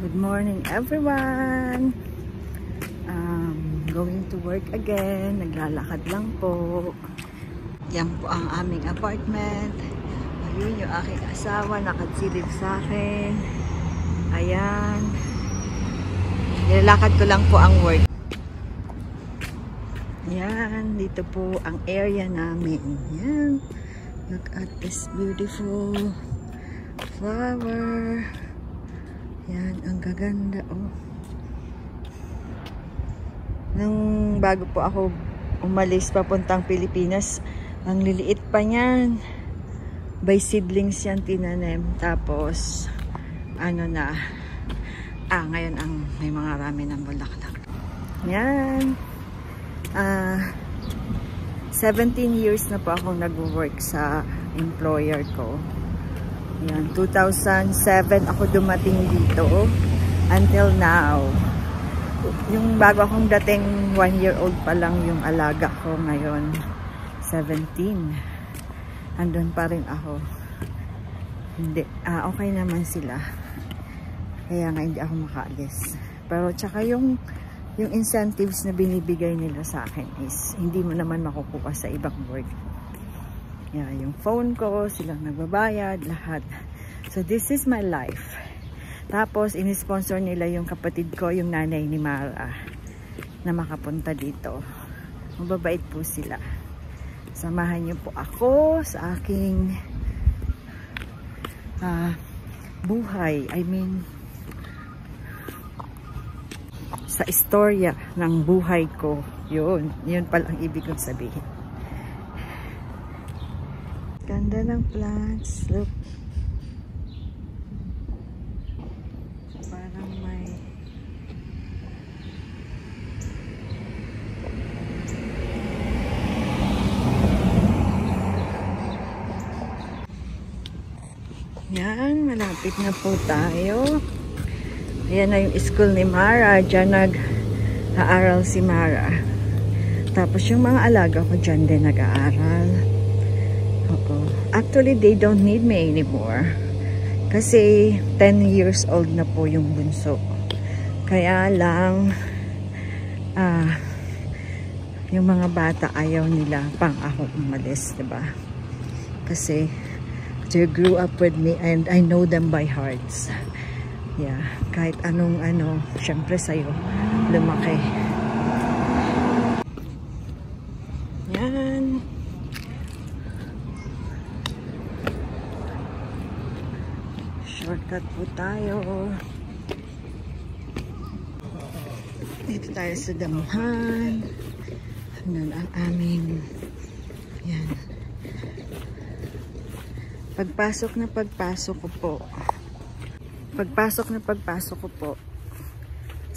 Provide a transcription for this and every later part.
Good morning everyone. Going to work again. Naglalakad lang po. Yan po ang aming apartment. Ayun yung aking asawa nakatsilip sa akin. Ayan. Nilalakad ko lang po ang work. Ayan. Dito po ang area namin. Ayan. Look at this beautiful flower. Yan, ang gaganda oh. Nung bago po ako umalis papuntang Pilipinas, ang liliit pa niyan. By seedlings yan tinanim. Tapos, ano na, ngayon ang may mga rami ng bulaklak. Yan. 17 years na po akong nag-work sa employer ko. Yan, 2007 ako dumating dito until now. Yung bago akong dating 1-year-old pa lang yung alaga ko, ngayon 17. Andun pa rin ako. Hindi, okay naman sila. Kaya nga hindi ako makaalis. Pero tsaka yung incentives na binibigay nila sa akin is hindi mo naman makukuha sa ibang work. Yeah, yung phone ko, silang nagbabayad, lahat. So this is my life. Tapos inisponsor nila yung kapatid ko, yung nanay ni Mara, na makapunta dito. Mababait po sila. Samahan niyo po ako sa aking buhay. I mean, sa istorya ng buhay ko. Yun palang ibig kong sabihin. Ganda ng plants. Look. Parang may yan, malapit na po tayo. Ayan na yung school ni Mara. Diyan nag-aaral si Mara. Tapos yung mga alaga ko dyan din nag-aaral. Actually, they don't need me anymore. Kasi 10 years old na po yung bunso. Kaya lang, yung mga bata ayaw nila pang ako umalis, diba? Kasi they grew up with me and I know them by hearts. Yeah, kahit anong syempre sa'yo, lumaki. Yan. Shortcut po tayo. Dito tayo sa damuhan. Ano ang aming yan. Pagpasok ko po.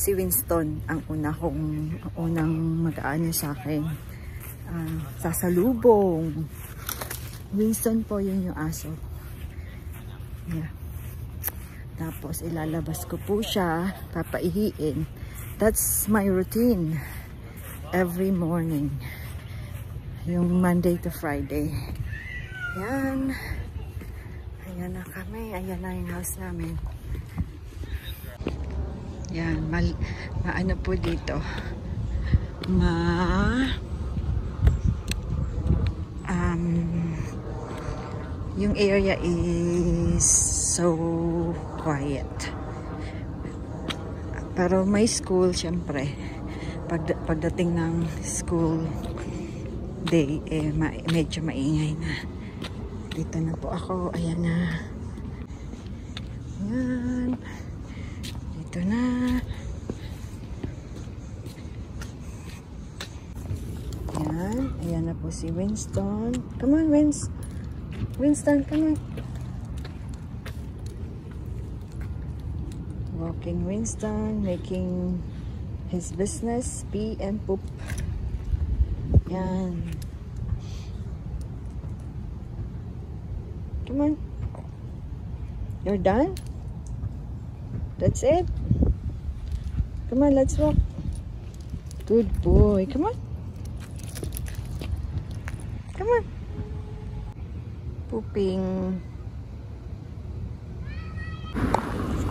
Si Winston ang unang mag-aano sa akin. Sasalubong. Winston po yun yung aso. Yeah. Tapos ilalabas ko po siya, papaihiin. That's my routine every morning. Yung Monday to Friday. Yan. Ayan na kami. Ayan na yung house namin. Yan. Maano po dito. Yung area is so quiet. Pero may school, syempre. Pagdating ng school day, medyo maingay na. Dito na po ako. Ayan na. Ayan. Dito na. Ayan. Ayan na po si Winston. Come on, Winston, come on. Walking Winston, making his business, pee and poop. Yan. Come on. You're done? That's it? Come on, let's walk. Good boy. Come on. Come on. Pooping.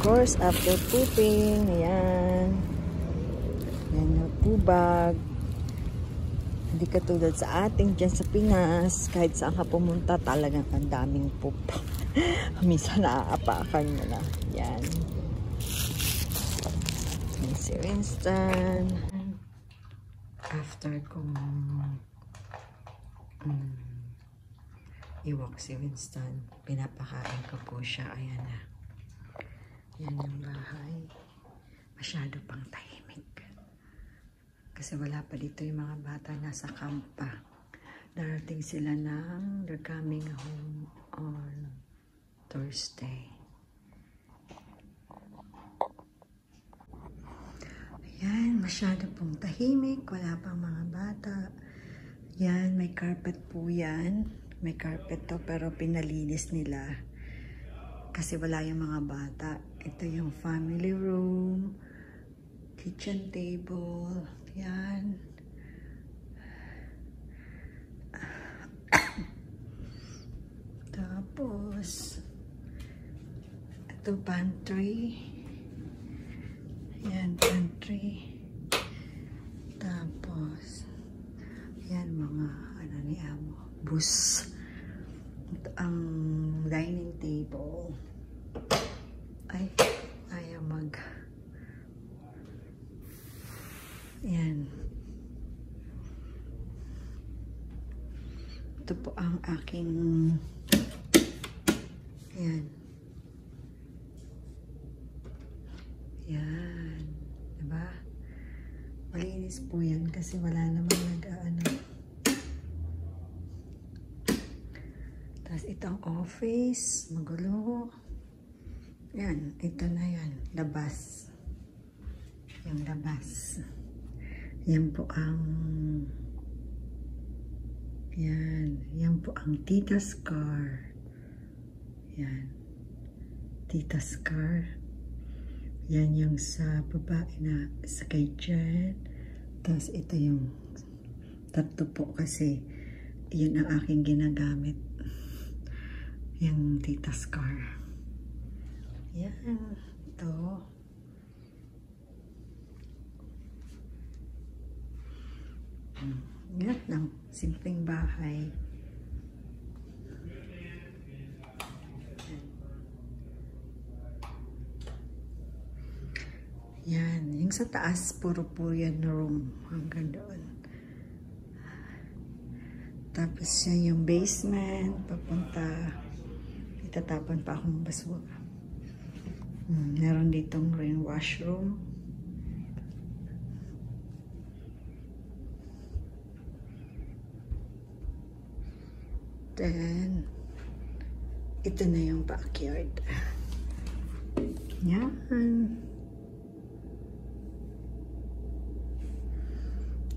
course, after pooping, ayan. Ayan na pubag. Hindi katulad sa ating dyan sa Pinas. Kahit saan ka pumunta, talagang ang daming poop. Minsan naaapakan mo na. Ayan. Ayan si Winston. After kong iwalk si Winston, pinapakain ko po siya. Ayan na. Yan yung bahay. Masyado pang tahimik. Kasi wala pa dito yung mga bata nasa camp pa. Darating sila they're coming home on Thursday. Ayan, masyado pong tahimik. Wala pang mga bata. Yan, may carpet po yan. May carpet to pero pinalinis nila. Kasi wala yung mga bata. Ito yung family room. Kitchen table. Yan. Tapos, ito pantry. Yan, pantry. Tapos, yan mga, ni Amo. Bus. Ito ang dining table. Ay, ayaw yan. Ito po ang aking yan. Yan. Diba? Malinis po yan kasi wala namang Tapos ito ang office. Magulo. Yan. Ito na yan. Labas. Yung labas. Yan po ang yan po ang tita's car. Yan. Tita's car. Yan yung sa babae na sakay dyan. Tapos ito yung tatlo po kasi yun ang aking ginagamit. Yung tita's car. Yan. Ito. Yan lang. Simpleng bahay. Yan. Yung sa taas, puro yan room. Hanggang doon. Tapos yan yung basement. Papunta. Itatapon pa akong basura. Meron ditong rin washroom. Then, ito na yung backyard. Yan.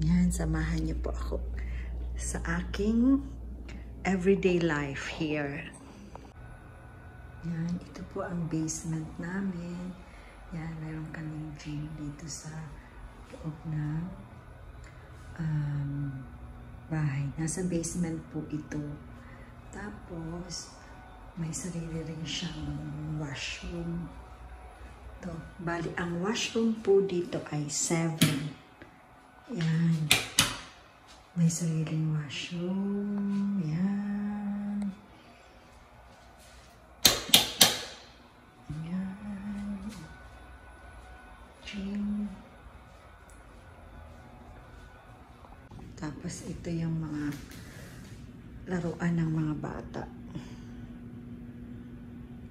Yan, samahan niyo po ako sa aking everyday life here. Yan, ito po ang basement namin. Yan, mayroon kaming gym dito sa loob ng bahay. Nasa basement po ito. Tapos, may sarili rin siyang washroom. Ito. Bali, ang washroom po dito ay 7. Yan. May sariling washroom. Yan. Yan. Gym. Tapos, ito yung mga laruan ng mga bata.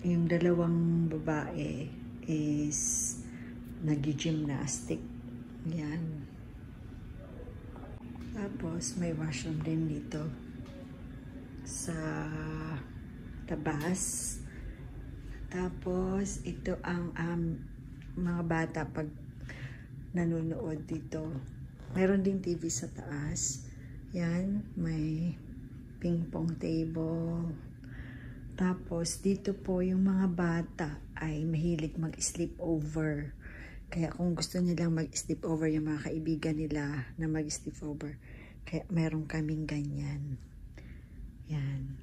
Yung dalawang babae is nag-gymnastic. Yan. Tapos may washroom din dito sa tabas. Tapos ito ang mga bata pag nanonood dito. Meron din TV sa taas. Yan, may ping pong table. Tapos, dito po yung mga bata ay mahilig mag-sleep over. Kaya kung gusto nilang mag-sleep over yung mga kaibigan nila na mag-sleep over, kaya meron kaming ganyan. Yan.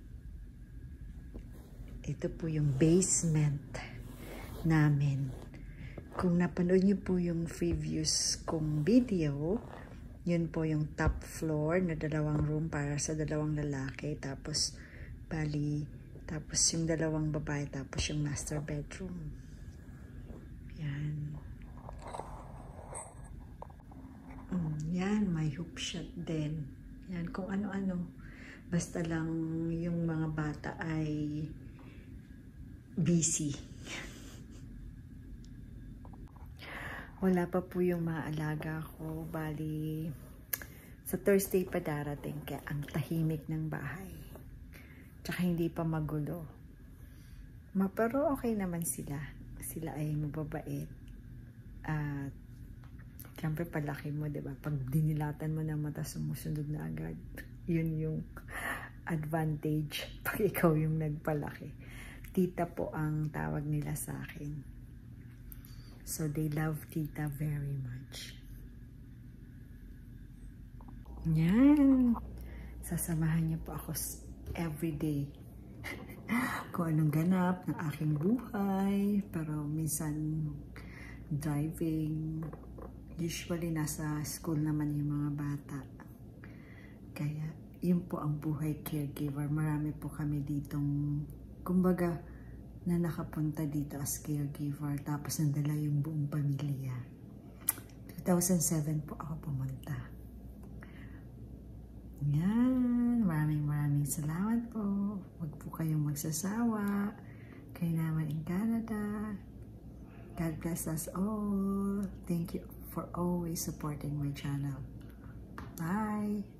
Ito po yung basement namin. Kung napanood niyo po yung previous kong video, yun po yung top floor na 2 room para sa 2 lalaki. Tapos, tapos yung 2 babae, tapos yung master bedroom. Yan. Yan, may hoop shot din. Yan, kung ano-ano. Basta lang yung mga bata ay busy. Wala pa po yung mga alaga ko. Bali, sa Thursday pa darating. Kaya ang tahimik ng bahay. Tsaka hindi pa magulo. Pero okay naman sila. Sila ay mababait. At siyempre palaki mo, diba? Pag dinilatan mo na mata, sumusunod na agad. Yun yung advantage pag ikaw yung nagpalaki. Tita po ang tawag nila sa akin. So, they love Tita very much. Yan. Sasamahan niyo po ako everyday. Kung anong ganap ng aking buhay. Pero minsan, driving. Usually, nasa school naman yung mga bata. Kaya, yun po ang buhay caregiver. Marami po kami ditong, kumbaga, na nakapunta dito as caregiver. Tapos nandala yung buong pamilya. 2007 po ako pumunta. Yan. Maraming salamat po. Huwag po kayong magsasawa. Kayo naman in Canada. God bless us all. Thank you for always supporting my channel. Bye!